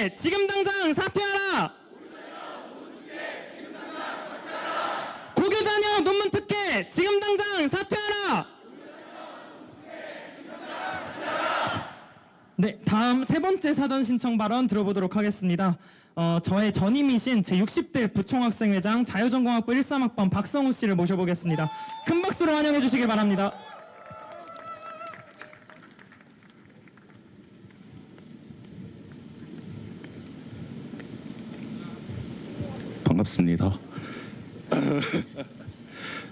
특혜 지금 당장 사퇴하라! 고교자녀 논문 특혜 지금 당장 사퇴하라! 네, 다음 세 번째 사전 신청 발언 들어보도록 하겠습니다. 저의 전임이신 제60대 부총학생회장 자유전공학부 13학번 박성우 씨를 모셔보겠습니다. 큰 박수로 환영해 주시길 바랍니다. 반갑습니다.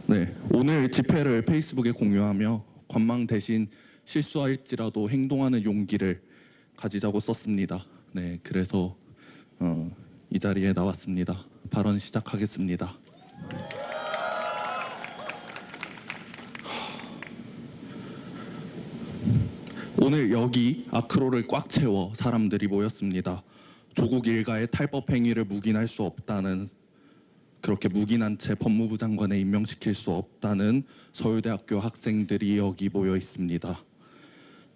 네, 오늘 집회를 페이스북에 공유하며 관망 대신 실수할지라도 행동하는 용기를 가지자고 썼습니다. 네, 그래서 이 자리에 나왔습니다. 발언 시작하겠습니다. 오늘 여기 아크로를 꽉 채워 사람들이 모였습니다. 조국 일가의 탈법 행위를 묵인할 수 없다는, 그렇게 묵인한 채 법무부 장관에 임명시킬 수 없다는 서울대학교 학생들이 여기 모여 있습니다.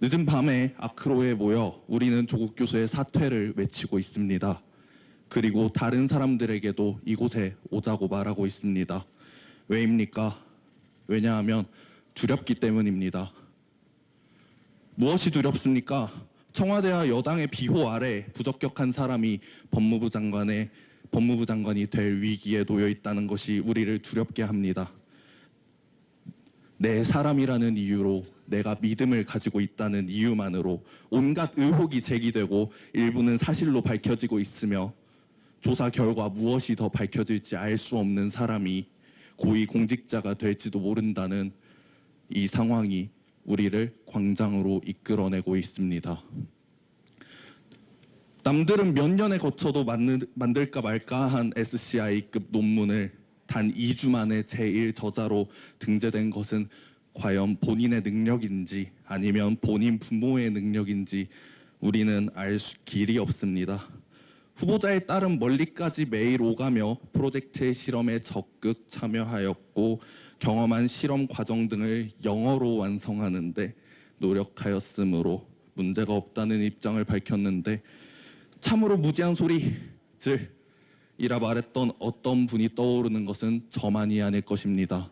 늦은 밤에 아크로에 모여 우리는 조국 교수의 사퇴를 외치고 있습니다. 그리고 다른 사람들에게도 이곳에 오자고 말하고 있습니다. 왜입니까? 왜냐하면 두렵기 때문입니다. 무엇이 두렵습니까? 청와대와 여당의 비호 아래 부적격한 사람이 법무부 장관이 될 위기에 놓여 있다는 것이 우리를 두렵게 합니다. 내 사람이라는 이유로, 내가 믿음을 가지고 있다는 이유만으로 온갖 의혹이 제기되고 일부는 사실로 밝혀지고 있으며 조사 결과 무엇이 더 밝혀질지 알 수 없는 사람이 고위 공직자가 될지도 모른다는 이 상황이 우리를 광장으로 이끌어내고 있습니다. 남들은 몇 년에 거쳐도 만들까 말까 한 SCI급 논문을 단 2주 만에 제1저자로 등재된 것은 과연 본인의 능력인지 아니면 본인 부모의 능력인지 우리는 알 길이 없습니다. 후보자의 딸은 멀리까지 매일 오가며 프로젝트의 실험에 적극 참여하였고 경험한 실험 과정 등을 영어로 완성하는데 노력하였으므로 문제가 없다는 입장을 밝혔는데 참으로 무지한 소리들이라 말했던 어떤 분이 떠오르는 것은 저만이 아닐 것입니다.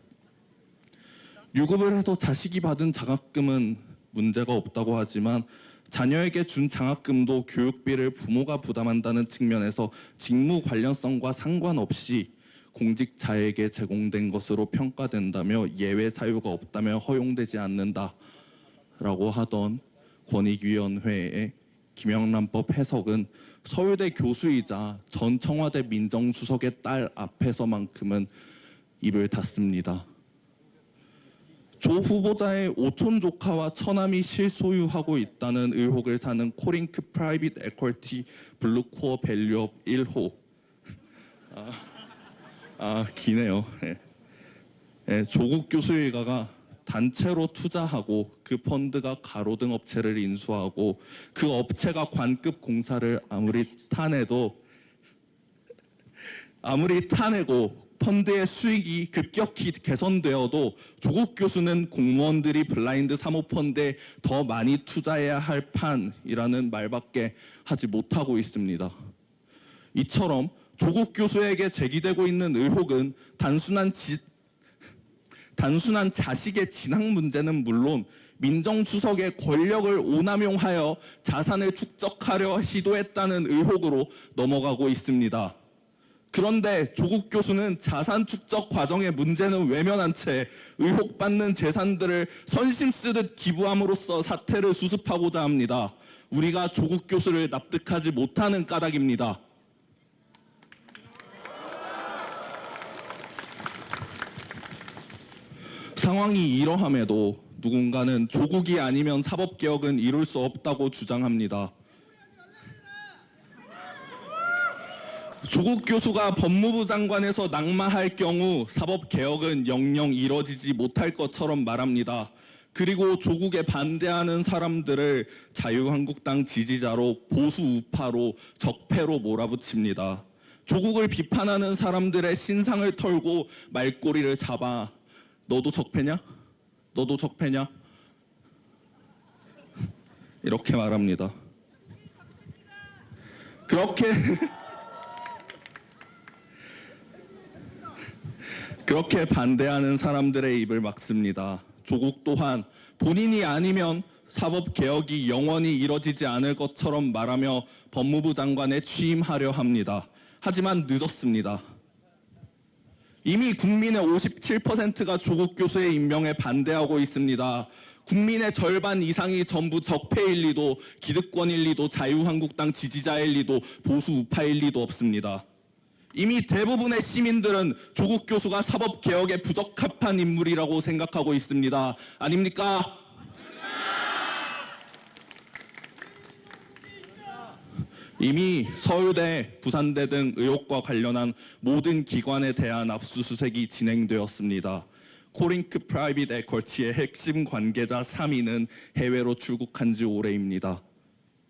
유급을 해서 자식이 받은 장학금은 문제가 없다고 하지만 자녀에게 준 장학금도 교육비를 부모가 부담한다는 측면에서 직무 관련성과 상관없이 공직자에게 제공된 것으로 평가된다며 예외 사유가 없다며 허용되지 않는다라고 하던 권익위원회의 김영란법 해석은 서울대 교수이자 전 청와대 민정수석의 딸 앞에서만큼은 입을 닫습니다. 조 후보자의 오촌 조카와 처남이 실소유하고 있다는 의혹을 사는 코링크 프라이빗 에쿼티 블루코어 밸류업 1호. 기네요. 조국 교수 일가가 단체로 투자하고 그 펀드가 가로등 업체를 인수하고 그 업체가 관급 공사를 아무리 타내고 펀드의 수익이 급격히 개선되어도 조국 교수는 공무원들이 블라인드 사모펀드에 더 많이 투자해야 할 판이라는 말밖에 하지 못하고 있습니다. 이처럼 조국 교수에게 제기되고 있는 의혹은 단순한 자식의 진학 문제는 물론 민정수석의 권력을 오남용하여 자산을 축적하려 시도했다는 의혹으로 넘어가고 있습니다. 그런데 조국 교수는 자산 축적 과정의 문제는 외면한 채 의혹받는 재산들을 선심 쓰듯 기부함으로써 사태를 수습하고자 합니다. 우리가 조국 교수를 납득하지 못하는 까닭입니다. 상황이 이러함에도 누군가는 조국이 아니면 사법개혁은 이룰 수 없다고 주장합니다. 조국 교수가 법무부 장관에서 낙마할 경우 사법개혁은 영영 이뤄지지 못할 것처럼 말합니다. 그리고 조국에 반대하는 사람들을 자유한국당 지지자로 보수 우파로 적폐로 몰아붙입니다. 조국을 비판하는 사람들의 신상을 털고 말꼬리를 잡아 너도 적폐냐? 너도 적폐냐? 이렇게 말합니다. 그렇게 그렇게 반대하는 사람들의 입을 막습니다. 조국 또한 본인이 아니면 사법 개혁이 영원히 이뤄지지 않을 것처럼 말하며 법무부 장관에 취임하려 합니다. 하지만 늦었습니다. 이미 국민의 57%가 조국 교수의 임명에 반대하고 있습니다. 국민의 절반 이상이 전부 적폐일 리도, 기득권일 리도, 자유한국당 지지자일 리도, 보수 우파일 리도 없습니다. 이미 대부분의 시민들은 조국 교수가 사법개혁에 부적합한 인물이라고 생각하고 있습니다. 아닙니까? 이미 서울대, 부산대 등 의혹과 관련한 모든 기관에 대한 압수수색이 진행되었습니다. 코링크 프라이빗 에쿼치의 핵심 관계자 3인은 해외로 출국한 지 오래입니다.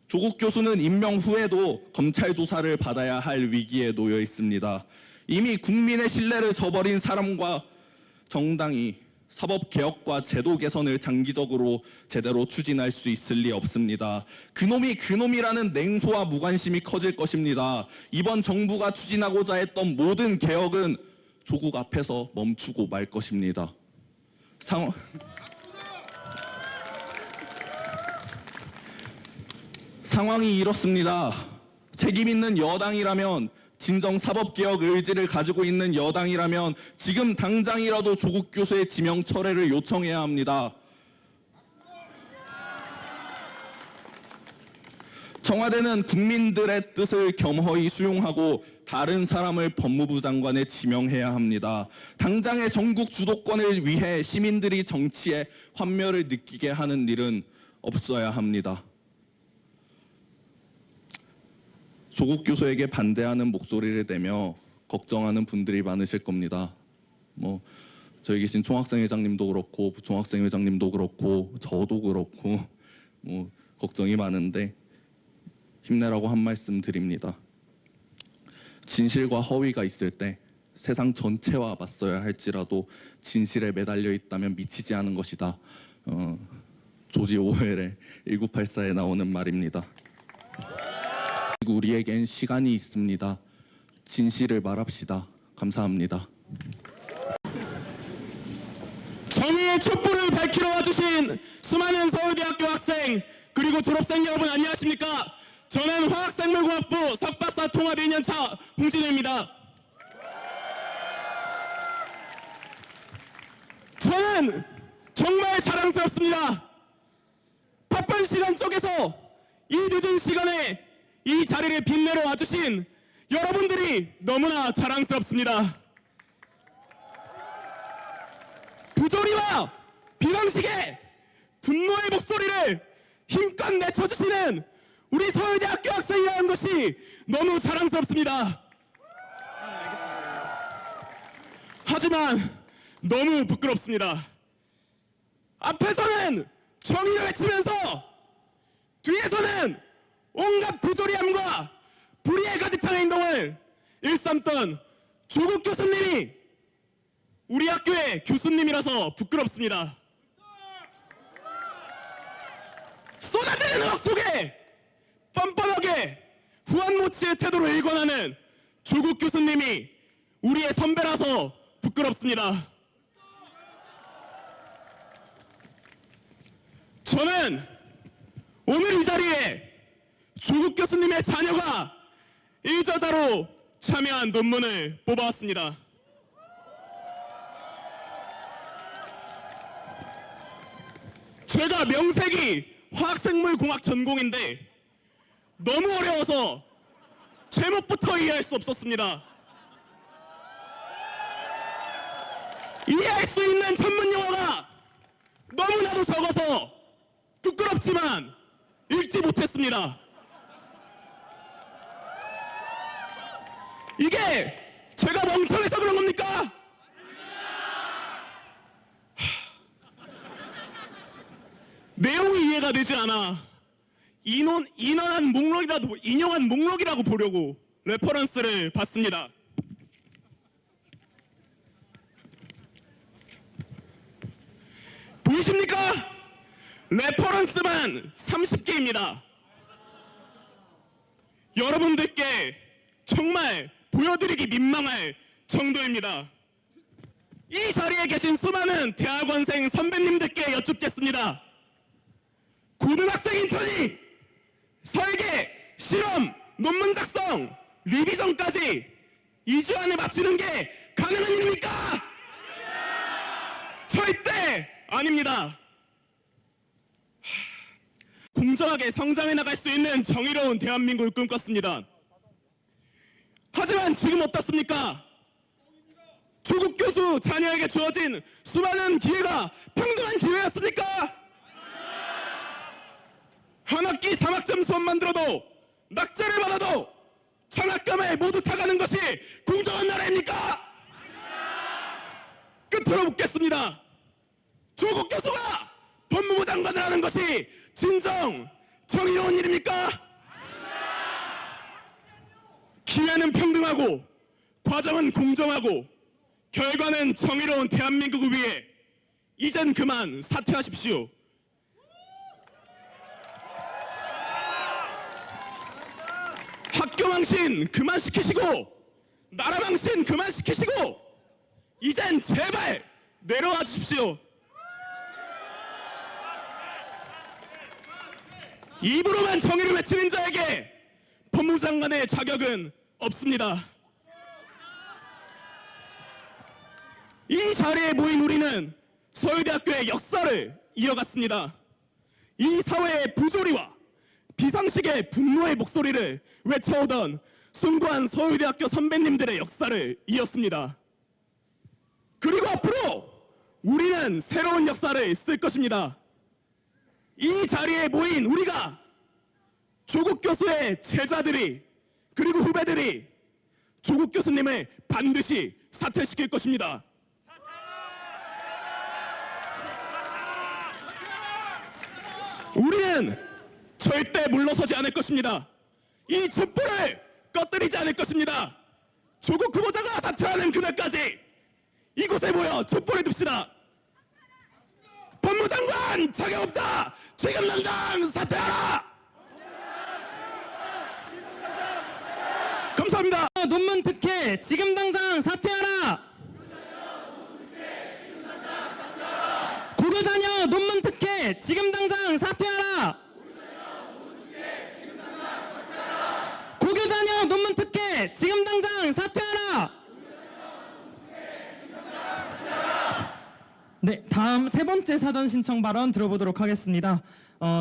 조국 교수는 임명 후에도 검찰 조사를 받아야 할 위기에 놓여 있습니다. 이미 국민의 신뢰를 저버린 사람과 정당이 사법개혁과 제도 개선을 장기적으로 제대로 추진할 수 있을 리 없습니다. 그놈이 그놈이라는 냉소와 무관심이 커질 것입니다. 이번 정부가 추진하고자 했던 모든 개혁은 조국 앞에서 멈추고 말 것입니다. 상황이 이렇습니다. 책임 있는 여당이라면, 진정 사법개혁 의지를 가지고 있는 여당이라면 지금 당장이라도 조국 교수의 지명 철회를 요청해야 합니다. 청와대는 국민들의 뜻을 겸허히 수용하고 다른 사람을 법무부 장관에 지명해야 합니다. 당장의 전국 주도권을 위해 시민들이 정치에 환멸을 느끼게 하는 일은 없어야 합니다. 조국 교수에게 반대하는 목소리를 내며 걱정하는 분들이 많으실 겁니다. 저희 계신 총학생회장님도 그렇고 부총학생회장님도 그렇고 저도 그렇고 걱정이 많은데 힘내라고 한 말씀 드립니다. 진실과 허위가 있을 때 세상 전체와 맞서야 할지라도 진실에 매달려 있다면 미치지 않은 것이다. 조지 오웰의 1984에 나오는 말입니다. 우리에겐 시간이 있습니다. 진실을 말합시다. 감사합니다. 정의의 촛불을 밝히러 와주신 수많은 서울대학교 학생 그리고 졸업생 여러분 안녕하십니까? 저는 화학생물공학부 석박사 통합 1년차 홍진우입니다. 저는 정말 자랑스럽습니다. 바쁜 시간 속에서 이 늦은 시간에 이 자리를 빛내러 와주신 여러분들이 너무나 자랑스럽습니다. 부조리와 비방식에 분노의 목소리를 힘껏 내쳐주시는 우리 서울대학교 학생이라는 것이 너무 자랑스럽습니다. 하지만 너무 부끄럽습니다. 앞에서는 정의를 외치면서 뒤에서는 온갖 부조리함과 불의에 가득 찬 행동을 일삼던 조국 교수님이 우리 학교의 교수님이라서 부끄럽습니다. 쏟아지는 음악 속에 뻔뻔하게 후안모치의 태도로 일관하는 조국 교수님이 우리의 선배라서 부끄럽습니다. 저는 오늘 이 자리에 조국 교수님의 자녀가 일저자로 참여한 논문을 뽑아왔습니다. 제가 명색이 화학생물공학 전공인데 너무 어려워서 제목부터 이해할 수 없었습니다. 이해할 수 있는 전문 용어가 너무나도 적어서 부끄럽지만 읽지 못했습니다. 이게 제가 멍청해서 그런 겁니까? 내용이 이해가 되지 않아 인용한 목록이라고 보려고 레퍼런스를 봤습니다. 보이십니까? 레퍼런스만 30개입니다. 여러분들께 정말 보여드리기 민망할 정도입니다. 이 자리에 계신 수많은 대학원생 선배님들께 여쭙겠습니다. 고등학생 인턴이 설계, 실험, 논문 작성, 리비전까지 2주 안에 마치는 게 가능한 일입니까? 절대 아닙니다. 공정하게 성장해 나갈 수 있는 정의로운 대한민국을 꿈꿨습니다. 하지만 지금 어떻습니까? 조국 교수 자녀에게 주어진 수많은 기회가 평등한 기회였습니까? 한 학기 3학점 수업만 들어도 낙제를 받아도 장학금을 모두 타가는 것이 공정한 나라입니까? 끝으로 묻겠습니다. 조국 교수가 법무부 장관을 하는 것이 진정 정의로운 일입니까? 기회는 평등하고 과정은 공정하고 결과는 정의로운 대한민국을 위해 이젠 그만 사퇴하십시오. 학교 망신 그만 시키시고 나라 망신 그만 시키시고 이젠 제발 내려와 주십시오. 입으로만 정의를 외치는 자에게 법무부 장관의 자격은 없습니다. 이 자리에 모인 우리는 서울대학교의 역사를 이어갔습니다. 이 사회의 부조리와 비상식의 분노의 목소리를 외쳐오던 숭고한 서울대학교 선배님들의 역사를 이었습니다. 그리고 앞으로 우리는 새로운 역사를 쓸 것입니다. 이 자리에 모인 우리가 조국 교수의 제자들이 그리고 후배들이 조국 교수님을 반드시 사퇴시킬 것입니다. 우리는 절대 물러서지 않을 것입니다. 이 촛불을 꺼뜨리지 않을 것입니다. 조국 후보자가 사퇴하는 그날까지 이곳에 모여 촛불을 듭시다. 법무장관 자격 없다. 지금 당장 사퇴하라. 감사합니다. 논문 특혜 지금 당장 사퇴하라. 고교 자녀 논문 특혜 지금 당장 사퇴하라. 고교 자녀 논문 특혜 지금 당장 사퇴하라. 네, 다음 세 번째 사전 신청 발언 들어보도록 하겠습니다.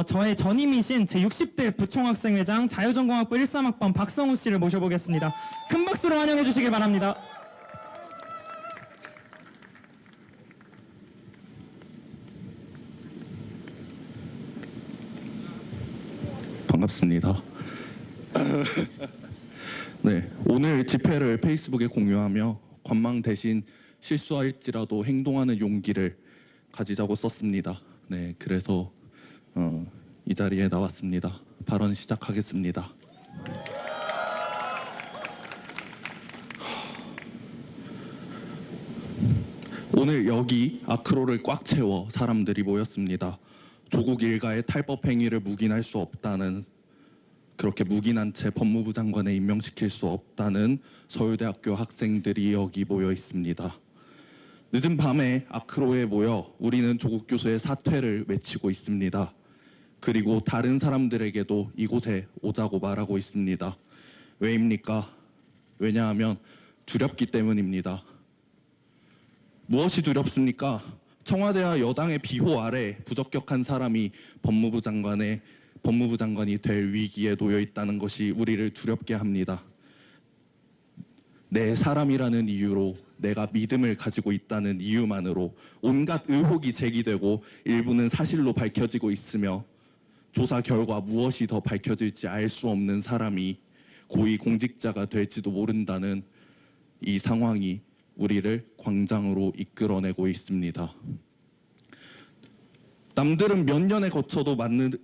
저의 전임이신 제60대 부총학생회장 자유전공학부 13학번 박성우 씨를 모셔보겠습니다. 큰 박수로 환영해 주시길 바랍니다. 반갑습니다. 네, 오늘 집회를 페이스북에 공유하며 관망 대신 실수할지라도 행동하는 용기를 가지자고 썼습니다. 네, 그래서 이 자리에 나왔습니다. 발언 시작하겠습니다. 오늘 여기 아크로를 꽉 채워 사람들이 모였습니다. 조국 일가의 탈법 행위를 묵인할 수 없다는, 그렇게 묵인한 채 법무부 장관에 임명시킬 수 없다는 서울대학교 학생들이 여기 모여 있습니다. 늦은 밤에 아크로에 모여 우리는 조국 교수의 사퇴를 외치고 있습니다. 그리고 다른 사람들에게도 이곳에 오자고 말하고 있습니다. 왜입니까? 왜냐하면 두렵기 때문입니다. 무엇이 두렵습니까? 청와대와 여당의 비호 아래 부적격한 사람이 법무부 장관이 될 위기에 놓여 있다는 것이 우리를 두렵게 합니다. 내 사람이라는 이유로, 내가 믿음을 가지고 있다는 이유만으로 온갖 의혹이 제기되고 일부는 사실로 밝혀지고 있으며 조사 결과 무엇이 더 밝혀질지 알 수 없는 사람이 고위 공직자가 될지도 모른다는 이 상황이 우리를 광장으로 이끌어내고 있습니다. 남들은 몇 년에 거쳐도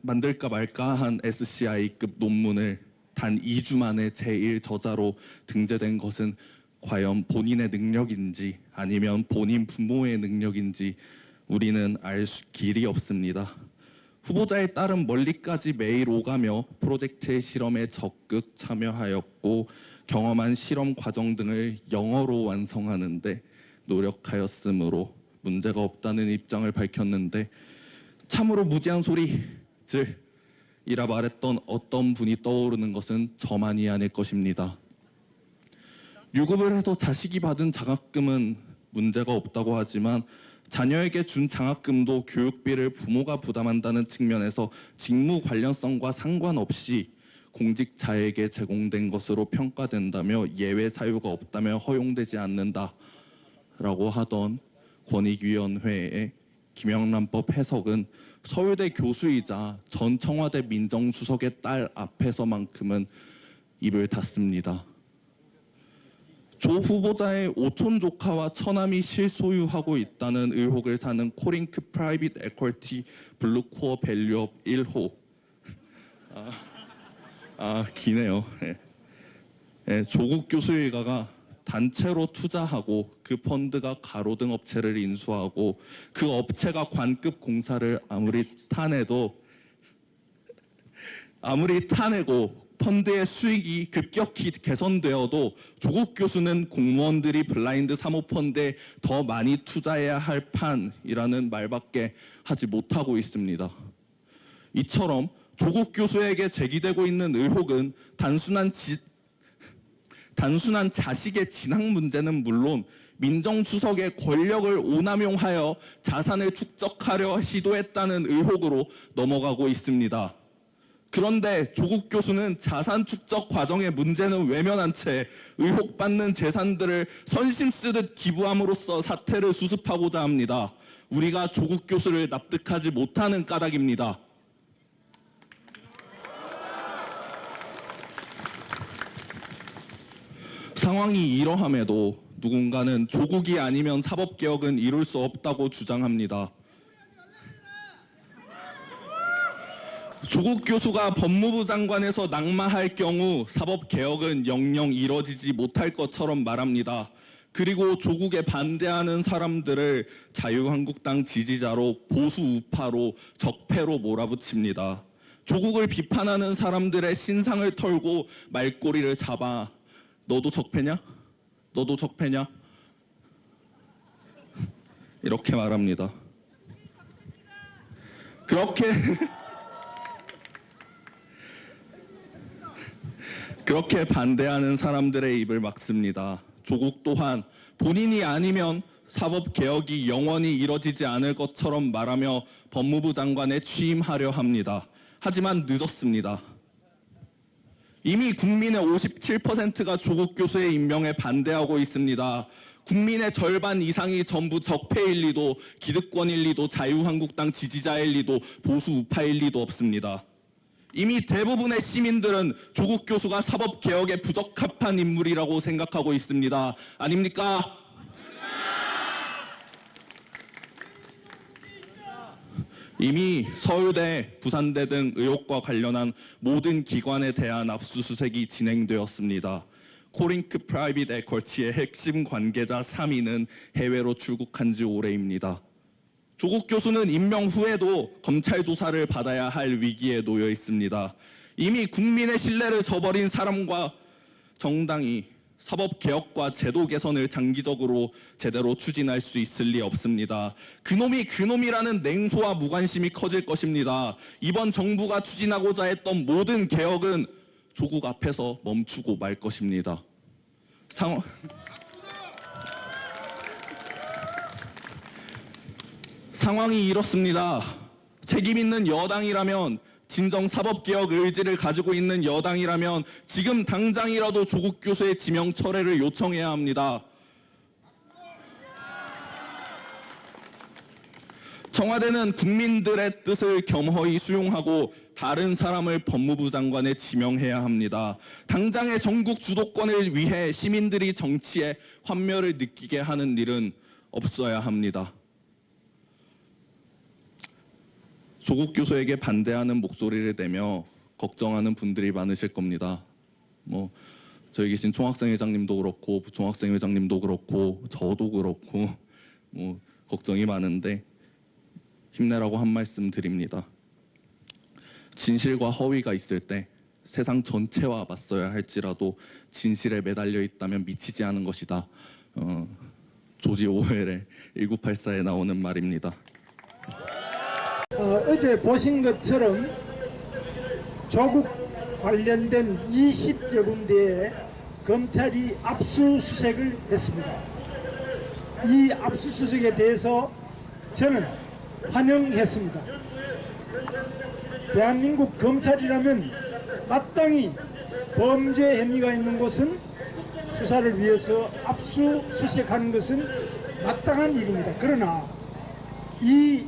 만들까 말까 한 SCI급 논문을 단 2주 만에 제1저자로 등재된 것은 과연 본인의 능력인지 아니면 본인 부모의 능력인지 우리는 알 길이 없습니다. 후보자의 딸은 멀리까지 매일 오가며 프로젝트의 실험에 적극 참여하였고 경험한 실험 과정 등을 영어로 완성하는 데 노력하였으므로 문제가 없다는 입장을 밝혔는데 참으로 무지한 소리들이라 말했던 어떤 분이 떠오르는 것은 저만이 아닐 것입니다. 유급을 해서 자식이 받은 장학금은 문제가 없다고 하지만 자녀에게 준 장학금도 교육비를 부모가 부담한다는 측면에서 직무 관련성과 상관없이 공직자에게 제공된 것으로 평가된다며 예외 사유가 없다며 허용되지 않는다라고 하던 권익위원회의 김영란법 해석은 서울대 교수이자 전 청와대 민정수석의 딸 앞에서만큼은 입을 닫습니다. 조 후보자의 오촌 조카와 처남이 실소유하고 있다는 의혹을 사는 코링크 프라이빗 에퀄티 블루코어 밸류업 1호. 기네요. 조국 교수 일가가 단체로 투자하고 그 펀드가 가로등 업체를 인수하고 그 업체가 관급 공사를 아무리 타내고 펀드의 수익이 급격히 개선되어도 조국 교수는 공무원들이 블라인드 사모펀드에 더 많이 투자해야 할 판이라는 말밖에 하지 못하고 있습니다. 이처럼 조국 교수에게 제기되고 있는 의혹은 단순한 자식의 진학 문제는 물론 민정수석의 권력을 오남용하여 자산을 축적하려 시도했다는 의혹으로 넘어가고 있습니다. 그런데 조국 교수는 자산 축적 과정의 문제는 외면한 채 의혹받는 재산들을 선심 쓰듯 기부함으로써 사태를 수습하고자 합니다. 우리가 조국 교수를 납득하지 못하는 까닭입니다. 상황이 이러함에도 누군가는 조국이 아니면 사법개혁은 이룰 수 없다고 주장합니다. 조국 교수가 법무부 장관에서 낙마할 경우 사법개혁은 영영 이뤄지지 못할 것처럼 말합니다. 그리고 조국에 반대하는 사람들을 자유한국당 지지자로 보수 우파로 적폐로 몰아붙입니다. 조국을 비판하는 사람들의 신상을 털고 말꼬리를 잡아 너도 적폐냐? 너도 적폐냐? 이렇게 말합니다. 그렇게 반대하는 사람들의 입을 막습니다. 조국 또한 본인이 아니면 사법개혁이 영원히 이뤄지지 않을 것처럼 말하며 법무부 장관에 취임하려 합니다. 하지만 늦었습니다. 이미 국민의 57%가 조국 교수의 임명에 반대하고 있습니다. 국민의 절반 이상이 전부 적폐일 리도, 기득권일 리도, 자유한국당 지지자일 리도, 보수 우파일 리도 없습니다. 이미 대부분의 시민들은 조국 교수가 사법개혁에 부적합한 인물이라고 생각하고 있습니다. 아닙니까? 이미 서울대, 부산대 등 의혹과 관련한 모든 기관에 대한 압수수색이 진행되었습니다. 코링크 프라이빗 에퀄티의 핵심 관계자 3인은 해외로 출국한 지 오래입니다. 조국 교수는 임명 후에도 검찰 조사를 받아야 할 위기에 놓여 있습니다. 이미 국민의 신뢰를 저버린 사람과 정당이 사법개혁과 제도 개선을 장기적으로 제대로 추진할 수 있을 리 없습니다. 그놈이 그놈이라는 냉소와 무관심이 커질 것입니다. 이번 정부가 추진하고자 했던 모든 개혁은 조국 앞에서 멈추고 말 것입니다. 상황이 이렇습니다. 책임 있는 여당이라면, 진정 사법개혁 의지를 가지고 있는 여당이라면 지금 당장이라도 조국 교수의 지명 철회를 요청해야 합니다. 청와대는 국민들의 뜻을 겸허히 수용하고 다른 사람을 법무부 장관에 지명해야 합니다. 당장의 전국 주도권을 위해 시민들이 정치에 환멸을 느끼게 하는 일은 없어야 합니다. 조국 교수에게 반대하는 목소리를 내며 걱정하는 분들이 많으실 겁니다. 저희 계신 총학생회장님도 그렇고 부총학생회장님도 그렇고 저도 그렇고 걱정이 많은데 힘내라고 한 말씀 드립니다. 진실과 허위가 있을 때 세상 전체와 맞서야 할지라도 진실에 매달려 있다면 미치지 않은 것이다. 조지 오웰의 1984에 나오는 말입니다. 어제 보신 것처럼 조국 관련된 20여 군데에 검찰이 압수수색을 했습니다. 이 압수수색에 대해서 저는 환영했습니다. 대한민국 검찰이라면 마땅히 범죄 혐의가 있는 곳은 수사를 위해서 압수수색하는 것은 마땅한 일입니다. 그러나 이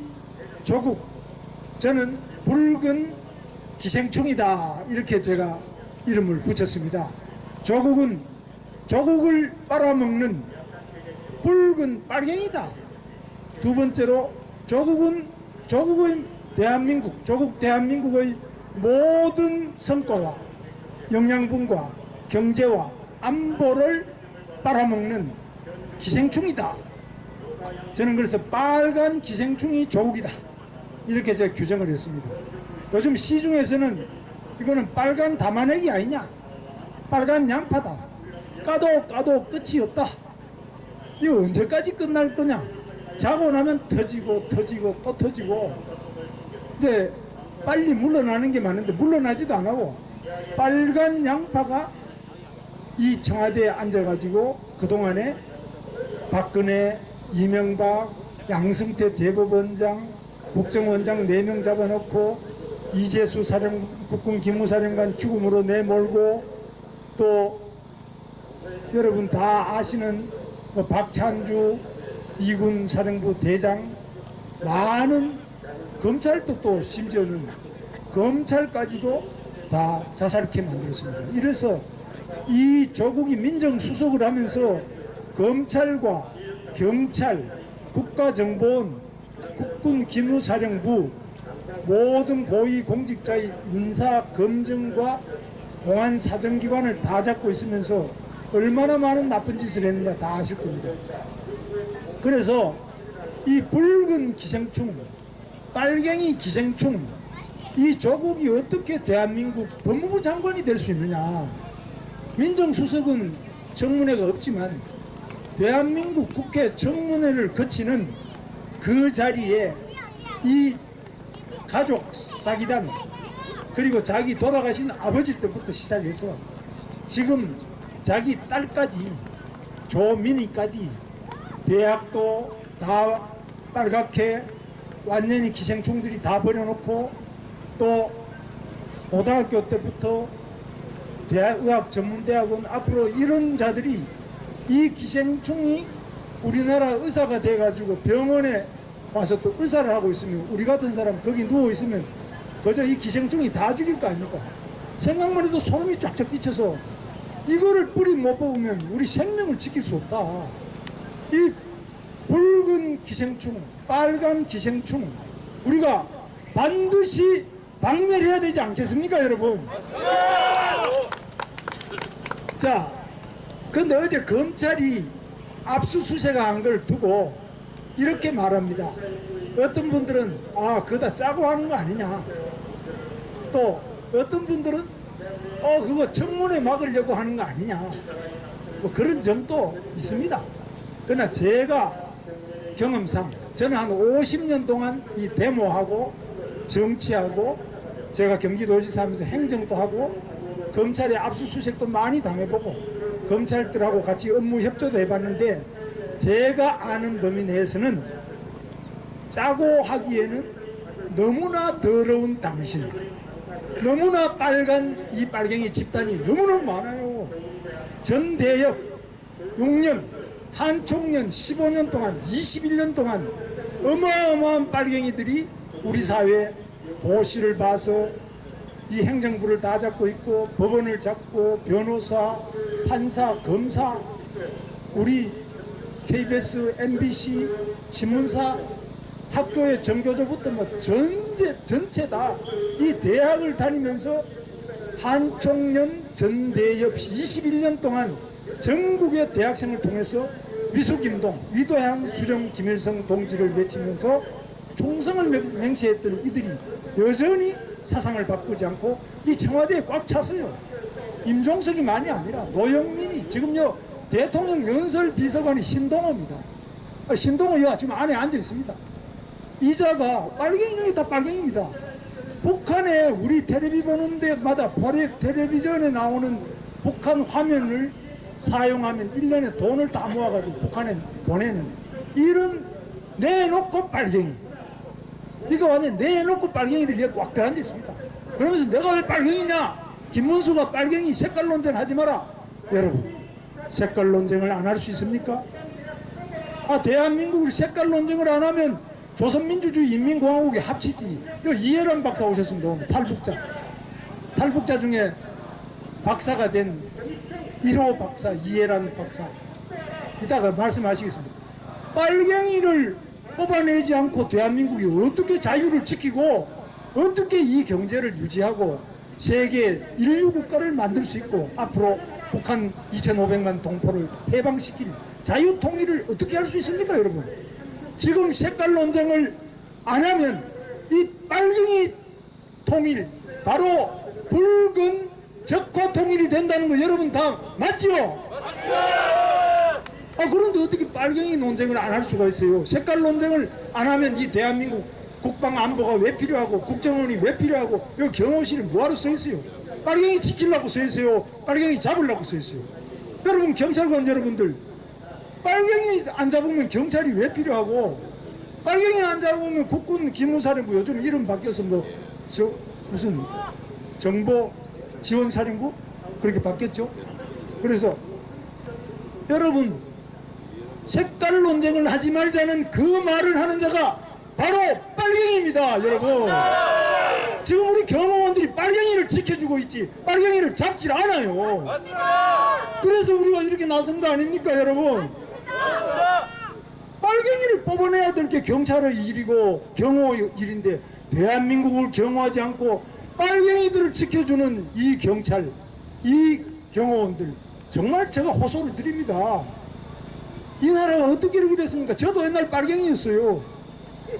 조국, 저는 붉은 기생충이다, 이렇게 제가 이름을 붙였습니다. 조국은 조국을 빨아먹는 붉은 빨갱이다. 두 번째로 조국의 대한민국, 조국 대한민국의 모든 성과와 영양분과 경제와 안보를 빨아먹는 기생충이다. 저는 그래서 빨간 기생충이 조국이다, 이렇게 제가 규정을 했습니다. 요즘 시중에서는 이거는 빨간 담아내기 아니냐, 빨간 양파다, 까도 끝이 없다, 이거 언제까지 끝날 거냐, 자고 나면 터지고 또 터지고, 이제 빨리 물러나는 게 많은데 물러나지도 안 하고 빨간 양파가 이 청와대에 앉아가지고 그동안에 박근혜, 이명박, 양승태 대법원장, 국정원장 4명 잡아놓고 이재수 국군 기무사령관 죽음으로 내몰고, 또 여러분 다 아시는 박찬주 2군 사령부 대장, 많은 검찰도 또 심지어는 검찰까지도 다 자살케 만들었습니다. 이래서 이 조국이 민정수석을 하면서 검찰과 경찰, 국가정보원, 국군 기무사령부 모든 고위공직자의 인사 검증과 공안 사정기관을 다 잡고 있으면서 얼마나 많은 나쁜 짓을 했는가 다 아실 겁니다. 그래서 이 붉은 기생충, 빨갱이 기생충, 이 조국이 어떻게 대한민국 법무부 장관이 될 수 있느냐. 민정수석은 청문회가 없지만 대한민국 국회 청문회를 거치는 그 자리에 이 가족 사기단, 그리고 자기 돌아가신 아버지 때부터 시작해서 지금 자기 딸까지, 조민희까지 대학도 다 빨갛게 완전히 기생충들이 다 버려놓고, 또 고등학교 때부터 의학전문대학원, 앞으로 이런 자들이 이 기생충이 우리나라 의사가 돼가지고 병원에 와서 또 의사를 하고 있으면 우리 같은 사람 거기 누워있으면 그저 이 기생충이 다 죽일 거 아닙니까? 생각만 해도 소름이 쫙쫙 끼쳐서 이거를 뿌리 못 뽑으면 우리 생명을 지킬 수 없다. 이 붉은 기생충, 빨간 기생충, 우리가 반드시 박멸해야 되지 않겠습니까, 여러분? 자, 근데 어제 검찰이 압수수색한 걸 두고 이렇게 말합니다. 어떤 분들은 그거 다 짜고 하는 거 아니냐, 또 어떤 분들은 그거 청문회 막으려고 하는 거 아니냐, 뭐 그런 점도 있습니다. 그러나 제가 경험상 저는 한 50년 동안 이 데모하고 정치하고, 제가 경기도지사 하면서 행정도 하고 검찰의 압수수색도 많이 당해보고 검찰들하고 같이 업무 협조도 해봤는데, 제가 아는 범위 내에서는 짜고 하기에는 너무나 더러운 당신, 너무나 빨간 이 빨갱이 집단이 너무너무 많아요. 전대협 6년, 한총련 15년 동안, 21년 동안 어마어마한 빨갱이들이 우리 사회에 고시를 봐서 이 행정부를 다 잡고 있고, 법원을 잡고, 변호사, 판사, 검사, 우리 KBS, MBC, 신문사, 학교의 전교조부터 뭐 전체 다 이 대학을 다니면서 한총련 전대협 21년 동안 전국의 대학생을 통해서 위수김동, 위도양 수령 김일성 동지를 외치면서 총성을 맹세했던 이들이 여전히 사상을 바꾸지 않고 이 청와대에 꽉 찼어요. 임종석이만이 아니라 노영민이, 지금요 대통령 연설 비서관이 신동호입니다. 신동호가 지금 안에 앉아 있습니다. 이자가 빨갱이 중에 다 빨갱이입니다. 북한에 우리 텔레비 보는 데마다 텔레비전에 나오는 북한 화면을 사용하면 1년에 돈을 다 모아가지고 북한에 보내는 이런 내놓고 빨갱이. 이거 완전 내놓고 빨갱이들이 여기 꽉 들어앉아 있습니다. 그러면서 내가 왜 빨갱이냐? 김문수가 빨갱이 색깔 논쟁 하지 마라. 여러분, 색깔 논쟁을 안 할 수 있습니까? 대한민국을 색깔 논쟁을 안 하면 조선민주주의 인민공화국에 합치지. 이해란 박사 오셨습니다. 탈북자 중에 박사가 된 1호 박사 이해란 박사. 이따가 말씀하시겠습니다. 빨갱이를 뽑아내지 않고 대한민국이 어떻게 자유를 지키고 어떻게 이 경제를 유지하고 세계 인류 국가를 만들 수 있고 앞으로 북한 2,500만 동포를 해방시킬 자유 통일을 어떻게 할 수 있습니까, 여러분? 지금 색깔 논쟁을 안 하면 이 빨갱이 통일, 바로 붉은 적화 통일이 된다는 거 여러분 다 맞죠? 그런데 어떻게 빨갱이 논쟁을 안 할 수가 있어요? 색깔 논쟁을 안 하면 이 대한민국 국방안보가 왜 필요하고 국정원이 왜 필요하고 여기 경호실이 뭐하러 써 있어요? 빨갱이 지키려고 써 있어요? 빨갱이 잡으려고 써 있어요? 여러분, 경찰관 여러분들, 빨갱이 안 잡으면 경찰이 왜 필요하고, 빨갱이 안 잡으면 국군 기무사령부, 요즘 이름 바뀌어서 무슨 정보 지원사령부 그렇게 바뀌었죠. 그래서 여러분, 색깔 논쟁을 하지 말자는 그 말을 하는 자가 바로 빨갱이입니다, 여러분. 지금 우리 경호원들이 빨갱이를 지켜주고 있지 빨갱이를 잡질 않아요. 그래서 우리가 이렇게 나선 거 아닙니까, 여러분? 빨갱이를 뽑아내야 될 게 경찰의 일이고 경호 일인데 대한민국을 경호하지 않고 빨갱이들을 지켜주는 이 경찰, 이 경호원들, 정말 제가 호소를 드립니다. 이 나라가 어떻게 이렇게 됐습니까? 저도 옛날 빨갱이였어요.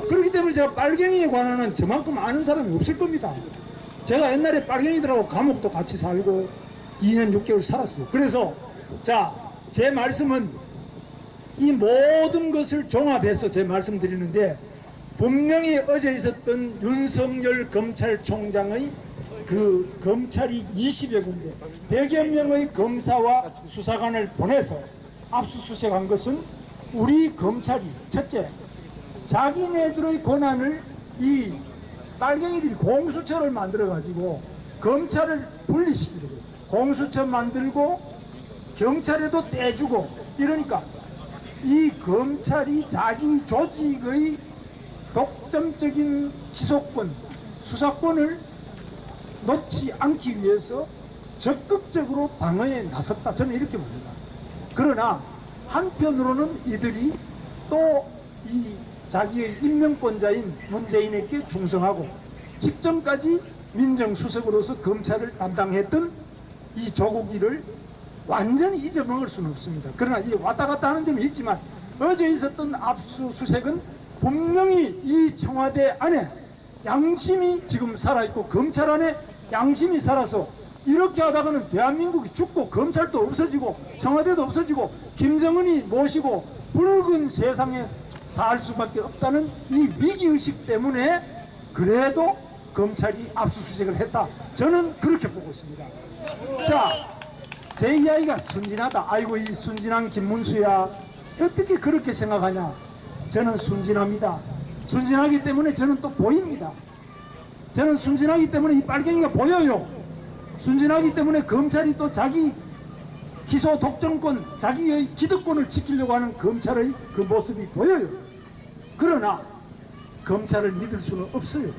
그렇기 때문에 제가 빨갱이에 관한 저만큼 아는 사람이 없을 겁니다. 제가 옛날에 빨갱이들하고 감옥도 같이 살고 2년 6개월 살았어요. 그래서 제 말씀은 이 모든 것을 종합해서 제 말씀드리는데, 분명히 어제 있었던 윤석열 검찰총장의 그 검찰이 20여 군데 100여 명의 검사와 수사관을 보내서 압수수색한 것은 우리 검찰이 첫째, 자기네들의 권한을 이 빨갱이들이 공수처를 만들어 가지고 검찰을 분리시키려고, 공수처 만들고 경찰에도 떼주고 이러니까 이 검찰이 자기 조직의 독점적인 기소권, 수사권을 놓지 않기 위해서 적극적으로 방어에 나섰다, 저는 이렇게 봅니다. 그러나 한편으로는 이들이 또 이 자기의 임명권자인 문재인에게 충성하고 직전까지 민정수석으로서 검찰을 담당했던 이 조국 일을 완전히 잊어먹을 수는 없습니다. 그러나 이 왔다 갔다 하는 점이 있지만 어제 있었던 압수수색은 분명히 이 청와대 안에 양심이 지금 살아있고 검찰 안에 양심이 살아서, 이렇게 하다가는 대한민국이 죽고 검찰도 없어지고 청와대도 없어지고 김정은이 모시고 붉은 세상에 살 수밖에 없다는 이 위기의식 때문에 그래도 검찰이 압수수색을 했다, 저는 그렇게 보고 있습니다. 제 이야기가 순진하다. 아이고 이 순진한 김문수야, 어떻게 그렇게 생각하냐. 저는 순진합니다. 순진하기 때문에 저는 또 보입니다. 저는 순진하기 때문에 이 빨갱이가 보여요. 순진하기 때문에 검찰이 또 자기 기소 독점권, 자기의 기득권을 지키려고 하는 검찰의 그 모습이 보여요. 그러나 검찰을 믿을 수는 없어요.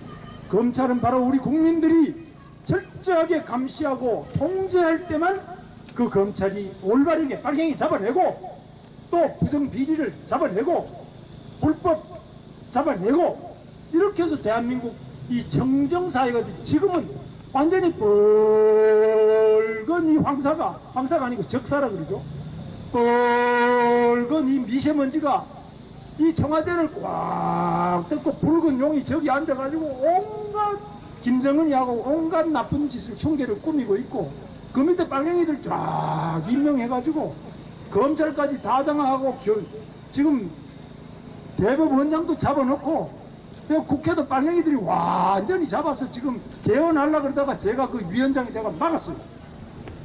검찰은 바로 우리 국민들이 철저하게 감시하고 통제할 때만 그 검찰이 올바르게 빨갱이 잡아내고 또 부정비리를 잡아내고 불법 잡아내고, 이렇게 해서 대한민국 이 정정사회가 지금은 완전히 뻘건 이 황사가 아니고 적사라 그러죠. 뻘건 이 미세먼지가 이 청와대를 꽉 덮고 붉은 용이 저기 앉아가지고 온갖 김정은이하고 온갖 나쁜 짓을 흉계를 꾸미고 있고 그 밑에 빨갱이들 쫙 임명해가지고 검찰까지 다 장악하고 지금 대법원장도 잡아놓고 국회도 빨갱이들이 완전히 잡아서 지금 개헌하려고 그러다가 제가 그 위원장이 내가 막았어요.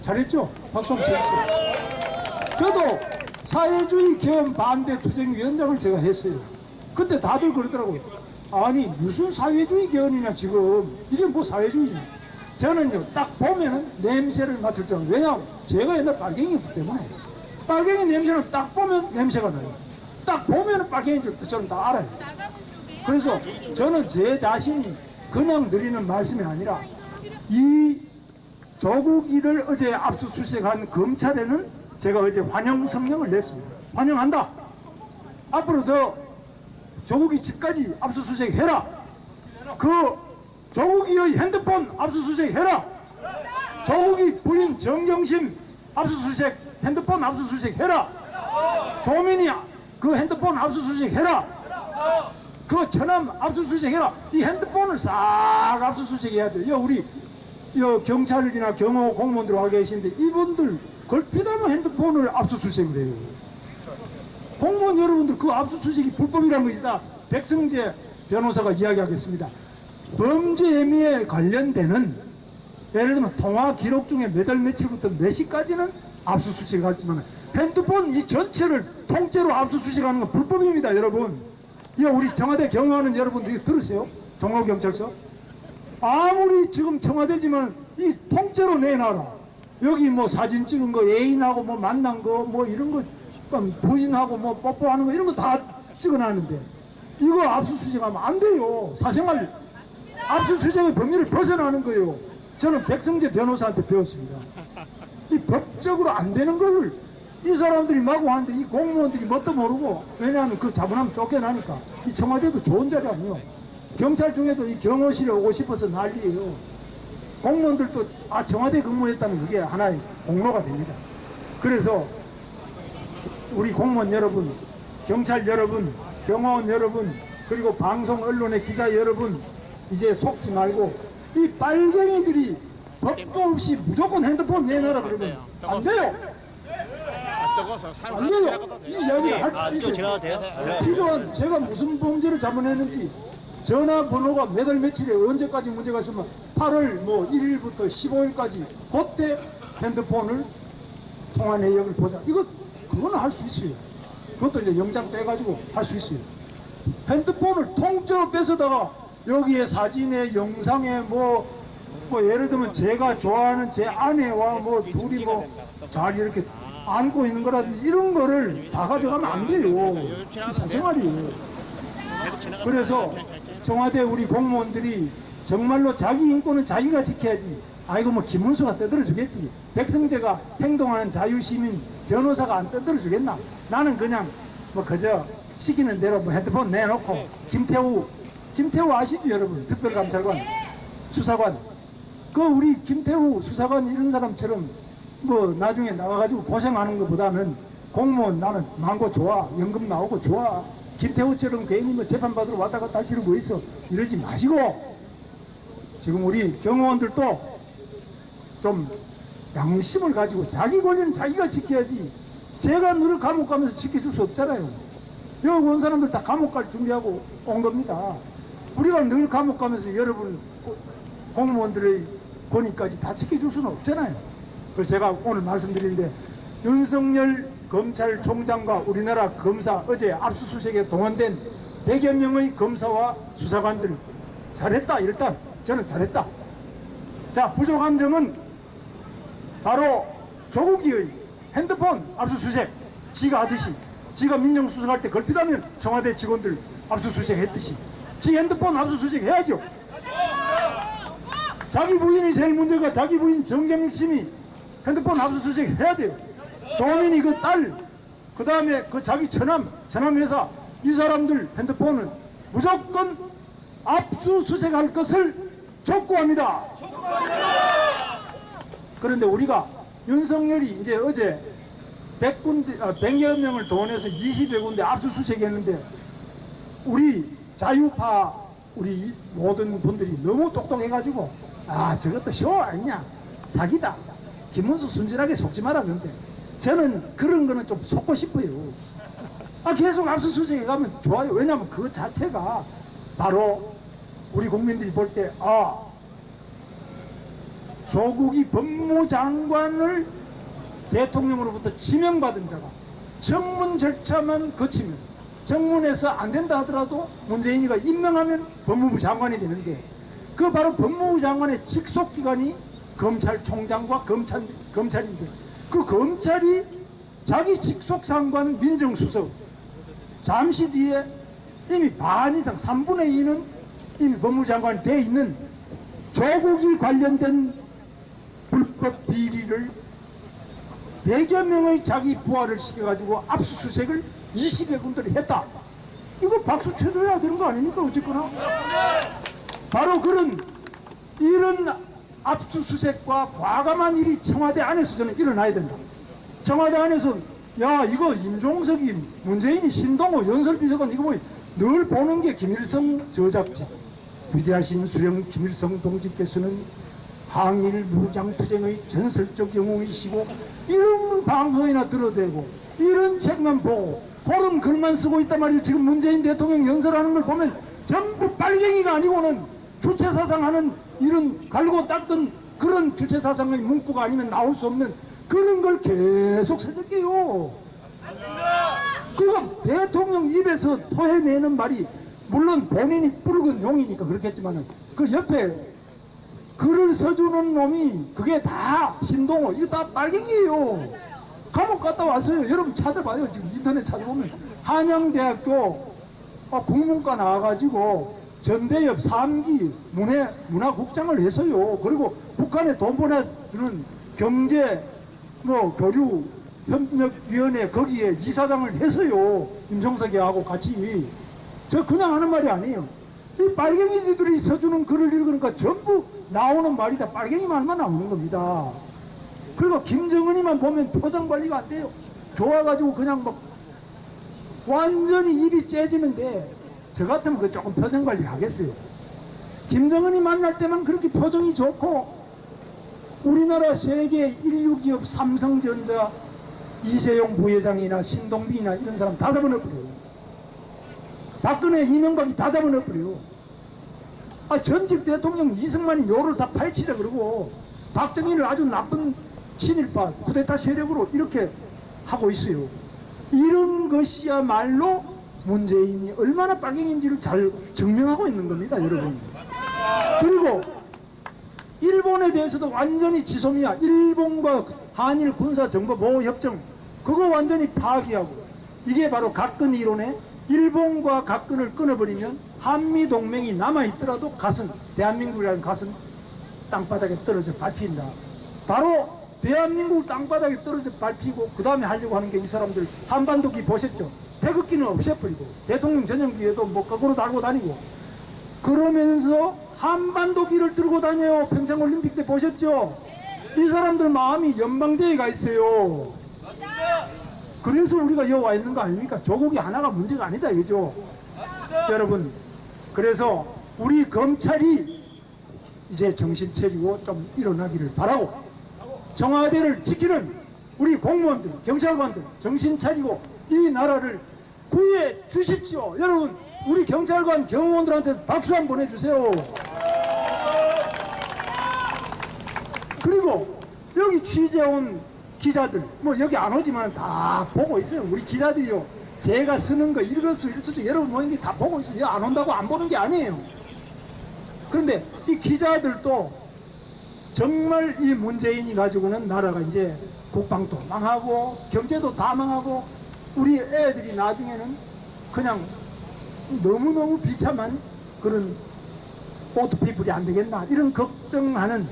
잘했죠? 박수 한번 쳐주세요. 저도 사회주의 개헌 반대 투쟁위원장을 제가 했어요. 그때 다들 그러더라고요. 아니 무슨 사회주의 개헌이냐 지금 이게 뭐 사회주의냐. 저는요 딱 보면은 냄새를 맡을 줄 알아요. 왜냐하면 제가 옛날 빨갱이였기 때문에 빨갱이 냄새는 딱 보면 냄새가 나요. 딱 보면은 빨갱이인 줄 저는 다 알아요. 그래서 저는 제 자신이 그냥 드리는 말씀이 아니라 이 조국이를 어제 압수수색한 검찰에는 제가 어제 환영 성명을 냈습니다. 환영한다. 앞으로 더 조국이 집까지 압수수색 해라. 그 조국이의 핸드폰 압수수색 해라. 조국이 부인 정경심 압수수색 핸드폰 압수수색 해라. 조민이 그 핸드폰 압수수색 해라. 그 전함 압수수색 해라. 이 핸드폰을 싹 압수수색 해야 돼요. 우리 경찰이나 경호 공무원들 와 계신데 이분들 걸핏하면 핸드폰을 압수수색을 해요. 공무원 여러분들 그 압수수색이 불법이라는 것이다. 백승재 변호사가 이야기하겠습니다. 범죄 혐의에 관련되는 예를 들면 통화 기록 중에 몇 월 며칠부터 몇 시까지는 압수수색을 하지만 핸드폰 이 전체를 통째로 압수수색하는 건 불법입니다. 여러분 이거 우리 청와대 경호하는 여러분들 이거 들으세요? 종로경찰서 아무리 지금 청와대지만 이 통째로 내놔라. 여기 뭐 사진 찍은 거 애인하고 뭐 만난 거 뭐 이런 거 부인하고 뭐 뽀뽀하는 거 이런 거 다 찍어놨는데 이거 압수수색하면 안 돼요. 사생활 압수수색의 범위를 벗어나는 거예요. 저는 백승재 변호사한테 배웠습니다. 이 법적으로 안 되는 걸 이 사람들이 마구 하는데 이 공무원들이 뭣도 모르고 왜냐하면 그 자본하면 쫓겨나니까 이 청와대도 좋은 자리 아니에요. 경찰 중에도 이 경호실에 오고 싶어서 난리예요. 공무원들도 청와대 근무했다는 그게 하나의 공로가 됩니다. 그래서 우리 공무원 여러분, 경찰 여러분, 경호원 여러분, 그리고 방송 언론의 기자 여러분 이제 속지 말고 이 빨갱이들이 법도 없이 무조건 핸드폰 내놔라 그러면 안 돼요. 안 돼요. 이 이야기를 할 수 있어요. 필요한 제가 무슨 범죄를 잘못했는지 전화번호가 몇 월 며칠에 언제까지 문제가 있으면 8월 뭐 1일부터 15일까지 그때 핸드폰을 통화 내역을 보자. 그거는 할 수 있어요. 그것도 이제 영장 빼가지고 할 수 있어요. 핸드폰을 통째로 뺏어다가 여기에 사진에 영상에 뭐 예를 들면 제가 좋아하는 제 아내와 뭐 둘이 뭐 잘 이렇게 안고 있는 거라든지 이런 거를 다 가져가면 안 돼요. 이 사생활이에요. 그래서 청와대 우리 공무원들이 정말로 자기 인권은 자기가 지켜야지. 아이고 뭐 김문수가 떠들어주겠지. 백승재가 행동하는 자유시민 변호사가 안 떠들어주겠나. 나는 그냥 뭐 그저 시키는 대로 뭐 핸드폰 내놓고 김태우 아시죠 여러분? 특별감찰관 수사관 그 우리 김태우 수사관 이런 사람처럼 뭐 나중에 나와가지고 고생하는 것보다는 공무원 나는 많고 좋아. 연금 나오고 좋아. 김태우처럼 괜히 뭐 재판받으러 왔다 갔다 할 필요 뭐 있어. 이러지 마시고 지금 우리 경호원들도 좀 양심을 가지고 자기 권리는 자기가 지켜야지. 제가 늘 감옥 가면서 지켜줄 수 없잖아요. 여기 온 사람들 다 감옥 갈 준비하고 온 겁니다. 우리가 늘 감옥 가면서 여러분 공무원들의 권위까지 다 지켜줄 수는 없잖아요. 그래서 제가 오늘 말씀드리는데 윤석열 검찰총장과 우리나라 검사 어제 압수수색에 동원된 100여 명의 검사와 수사관들 잘했다. 일단 저는 잘했다. 자, 부족한 점은 바로 조국이의 핸드폰 압수수색 지가 하듯이 지가 민정수석할 때 걸핏하면 청와대 직원들 압수수색 했듯이 지 핸드폰 압수수색 해야죠. 자기 부인이 제일 문제가 자기 부인 정경심이 핸드폰 압수수색 해야 돼요. 조민이 그 딸, 그 다음에 그 자기 처남 회사 이 사람들 핸드폰은 무조건 압수수색할 것을 촉구합니다. 그런데 우리가 윤석열이 이제 어제 100여 명을 동원해서 20여 군데 압수수색했는데 우리 자유파 우리 모든 분들이 너무 똑똑해가지고 저것도 쇼 아니냐, 사기다, 김문수 순진하게 속지 마라. 그런데 저는 그런 거는 좀 속고 싶어요. 계속 압수수색에 가면 좋아요. 왜냐하면 그 자체가 바로 우리 국민들이 볼 때 조국이 법무장관을 대통령으로부터 지명받은 자가 청문 절차만 거치면, 청문에서 안 된다 하더라도 문재인이가 임명하면 법무부 장관이 되는데, 그 바로 법무부 장관의 직속기관이 검찰총장과 검찰인데, 그 검찰이 자기 직속상관 민정수석, 잠시 뒤에 이미 반 이상 3분의 2는 이미 법무장관이 돼 있는 조국이 관련된 불법 비리를 100여 명의 자기 부하를 시켜가지고 압수수색을 20여 군데를 했다. 이거 박수 쳐줘야 되는 거 아닙니까? 어쨌거나 바로 이런 압수수색과 과감한 일이 청와대 안에서 저는 일어나야 된다. 청와대 안에서 이거 임종석이, 문재인이, 신동호, 연설비서관 이거 늘 보는 게 김일성 저작지. 위대하신 수령 김일성 동지께서는 항일 무장투쟁의 전설적 영웅이시고, 이런 방송이나 들어대고 이런 책만 보고 그런 글만 쓰고 있단 말이에요. 지금 문재인 대통령 연설하는 걸 보면 전부 빨갱이가 아니고는 주체사상하는, 이런 갈고 닦은 그런 주체사상의 문구가 아니면 나올 수 없는 그런 걸 계속 써적게요. 그거 대통령 입에서 토해내는 말이, 물론 본인이 붉은 용이니까 그렇겠지만 그 옆에 글을 써주는 놈이 그게 다 신동호, 이거 다 빨갱이에요. 감옥 갔다 왔어요. 여러분 찾아봐요. 지금 인터넷 찾아보면 한양대학교 국문과 나와가지고 전대협 3기 문화국장을 해서요. 그리고 북한에 돈 보내주는 경제 교류 협력위원회 거기에 이사장을 해서요. 임종석이하고 같이. 저 그냥 하는 말이 아니에요. 이 빨갱이들이 써주는 글을 읽으니까 전부 나오는 말이 다 빨갱이 말만 나오는 겁니다. 그리고 김정은이만 보면 표정 관리가 안 돼요. 좋아가지고 그냥 막 완전히 입이 째지는데, 저 같으면 그 조금 표정 관리 하겠어요. 김정은이 만날 때만 그렇게 표정이 좋고, 우리나라 세계 인류 기업 삼성전자 이재용 부회장이나 신동빈이나 이런 사람 다 잡아넣어버려요. 박근혜, 이명박이 다 잡아넣어버려요. 전직 대통령 이승만이 묘를 다 파헤치자 그러고, 박정희를 아주 나쁜 친일파 쿠데타 세력으로 이렇게 하고 있어요. 이런 것이야말로 문재인이 얼마나 빨갱인지를 잘 증명하고 있는 겁니다, 여러분. 그리고 일본에 대해서도 완전히 지소미아, 일본과 한일 군사정보보호협정 그거 완전히 파기하고, 이게 바로 각근 이론에 일본과 각근을 끊어버리면 한미동맹이 남아있더라도 가슴, 대한민국이라는 가슴 땅바닥에 떨어져 밟힌다. 바로 대한민국 땅바닥에 떨어져 밟히고 그 다음에 하려고 하는 게, 이 사람들 한반도기 보셨죠? 태극기는 없애버리고 대통령 전용기에도 거꾸로 달고 다니고 그러면서 한반도기를 들고 다녀요. 평창올림픽 때 보셨죠? 이 사람들 마음이 연방제에 가 있어요. 그래서 우리가 여기 와 있는 거 아닙니까? 조국이 하나가 문제가 아니다 이거죠. 여러분, 그래서 우리 검찰이 이제 정신 차리고 좀 일어나기를 바라고, 청와대를 지키는 우리 공무원들, 경찰관들 정신 차리고 이 나라를 구해 주십시오. 여러분, 우리 경찰관, 경호원들한테 박수 한번 보내주세요. 그리고 여기 취재온 기자들, 여기 안 오지만 다 보고 있어요. 우리 기자들이요, 제가 쓰는 거 일거수일투족 여러분 모인 게 다 보고 있어요. 안 온다고 안 보는 게 아니에요. 그런데 이 기자들도 정말 이 문재인이 가지고는 나라가 이제 국방도 망하고 경제도 다 망하고 우리 애들이 나중에는 그냥 너무너무 비참한 그런 오토피플이 안 되겠나, 이런 걱정하는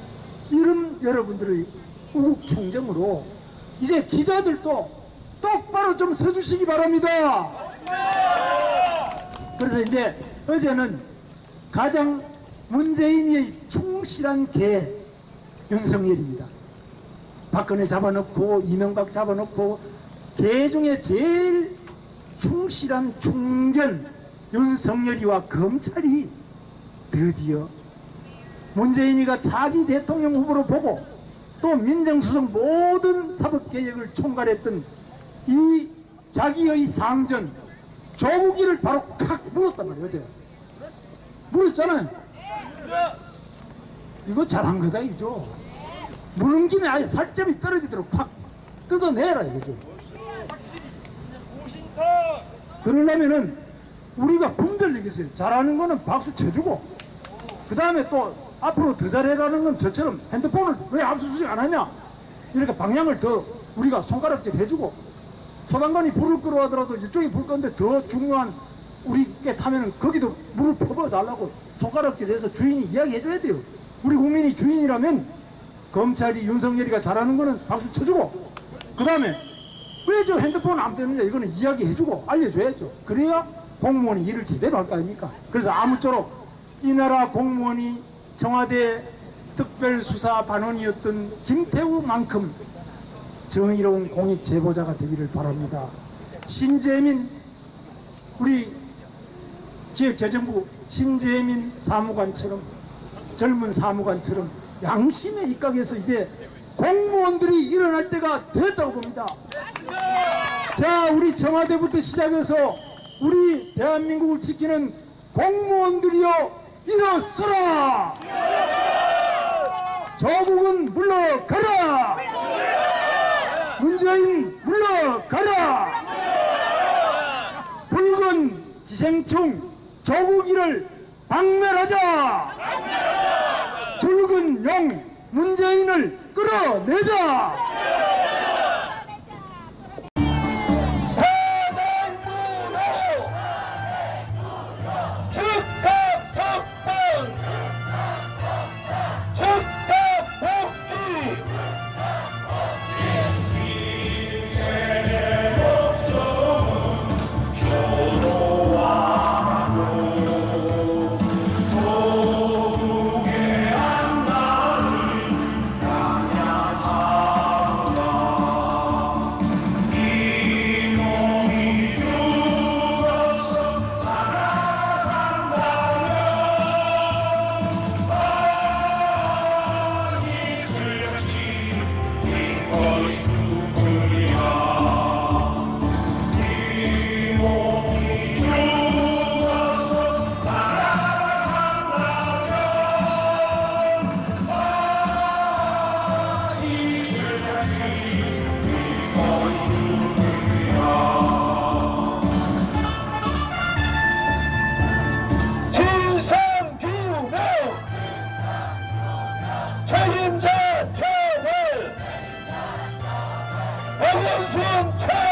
이런 여러분들의 우국청정으로 이제 기자들도 똑바로 좀 서주시기 바랍니다. 그래서 이제 어제는 가장 문재인의 충실한 개 윤석열입니다. 박근혜 잡아놓고 이명박 잡아놓고 개 중에 제일 충실한 충견 윤석열이와 검찰이 드디어 문재인이가 자기 대통령 후보로 보고 또 민정수석 모든 사법개혁을 총괄했던 이 자기의 상전 조국이를 바로 칵 물었단 말이에요. 어제 물었잖아요. 이거 잘한 거다 이거죠. 무는 김에 아예 살점이 떨어지도록 팍 뜯어내라 이거죠. 그러려면은 우리가 분별력 있어요. 잘하는 거는 박수 쳐주고 그 다음에 또 앞으로 더 잘해라는 건 저처럼 핸드폰을 왜 압수수색 안 하냐 이렇게 방향을 더 우리가 손가락질 해주고 소방관이 불을 끄러 하더라도 이쪽이 불 건데 더 중요한 우리께 타면은 거기도 물을 퍼부어달라고 손가락질해서 주인이 이야기해줘야 돼요. 우리 국민이 주인이라면 검찰이 윤석열이가 잘하는 거는 박수 쳐주고 그 다음에 왜 저 핸드폰 안 빼느냐 이거는 이야기해주고 알려줘야죠. 그래야 공무원이 일을 제대로 할 거 아닙니까? 그래서 아무쪼록 이 나라 공무원이 청와대 특별수사반원이었던 김태우만큼 정의로운 공익 제보자가 되기를 바랍니다. 신재민 우리 기획재정부 신재민 사무관처럼 젊은 사무관처럼 양심에 입각해서 이제 공무원들이 일어날 때가 됐다고 봅니다. 자, 우리 청와대부터 시작해서 우리 대한민국을 지키는 공무원들이여 일어서라! 조국은 물러가라! 문재인 물러가라! 붉은 기생충 조국이를 박멸하자! 붉은 용 문재인을 끌어내자! 책임자 처벌! 박원순 처벌!